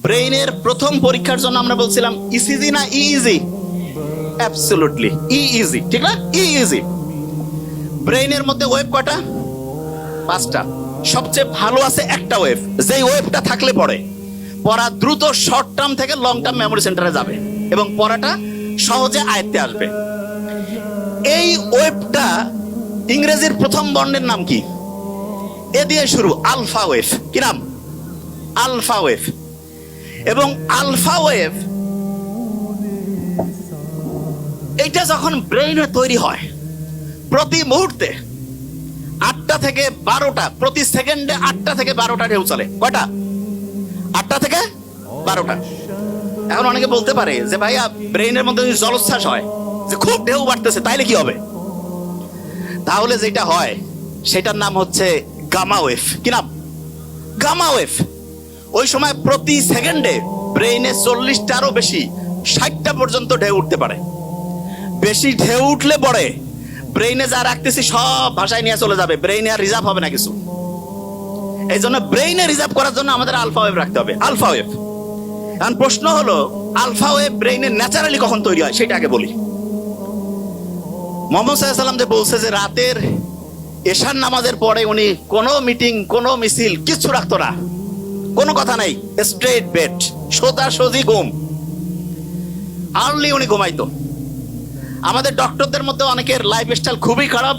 ব্রেইনের প্রথম পরীক্ষার জন্য আমরা বলছিলাম ইসিজি না ইজি? অ্যাবসলিউটলি ইজি, ঠিক না? ইজি। ব্রেইনের মধ্যে ওয়েভ কয়টা? 5টা। সবচেয়ে ভালো আছে একটা ওয়েভ, যেই ওয়েভটা থাকলে পড়া দ্রুত শর্ট টার্ম থেকে লং টার্ম মেমোরি সেন্টারে যাবে এবং পড়াটা সহজে আয়ত্তে আসবে। এই ওয়েভটা ইংরেজির প্রথম বর্ণের নাম কি? এ দিয়ে শুরু, আলফা ওয়েভ। কি নাম? Alpha wave. এবং আলফা ওয়েভ এইটা যখন ব্রেইনে তৈরি হয়, প্রতি মুহূর্তে 8টা থেকে 12টা, প্রতি সেকেন্ডে 8টা থেকে 12টা ঢেউ চলে। কয়টা? 8টা থেকে 12টা। এখন অনেকে বলতে পারে যে ভাইয়া, ব্রেইনের মধ্যে যদি জলোচ্ছ্বাস হয়, যে খুব ঢেউ বাড়তেছে, তাইলে কি হবে? তাহলে যেটা হয় সেটার নাম হচ্ছে গামা ওয়েভ। কি নাম? Gamma wave. ওই সময় প্রতি সেকেন্ডে ব্রেইনে 40টারও বেশি, 60টা পর্যন্ত ঢেউ উঠতে পারে। বেশি ঢেউ উঠলে পরে ব্রেইনে যা রাখতেছি সব ভাষায় নিয়ে চলে যাবে, ব্রেইনে আর রিজার্ভ হবে না কিছু। এই জন্য ব্রেইনে রিজার্ভ করার জন্য আমাদের আলফা ওয়েভ রাখতে হবে, আলফা ওয়েভ। এখন প্রশ্ন হলো, আলফা ওয়েভ ব্রেইনে ন্যাচারালি কখন তৈরি হয় সেটা আগে বলি। মুহাম্মদ সাল্লাল্লাহু আলাইহি ওয়াসাল্লাম যে বলছে যে রাতের এশার নামাজের পরে উনি কোনো মিটিং, কোনো মিছিল কিছু রাখতো না, কোনো কথা নাই, স্ট্রেট বেড, সোজা সোজি ঘুম, আর্লি উনি ঘুমাইতো। আমাদের ডক্টরদের মধ্যে অনেকের লাইফ স্টাইল খুবই খারাপ,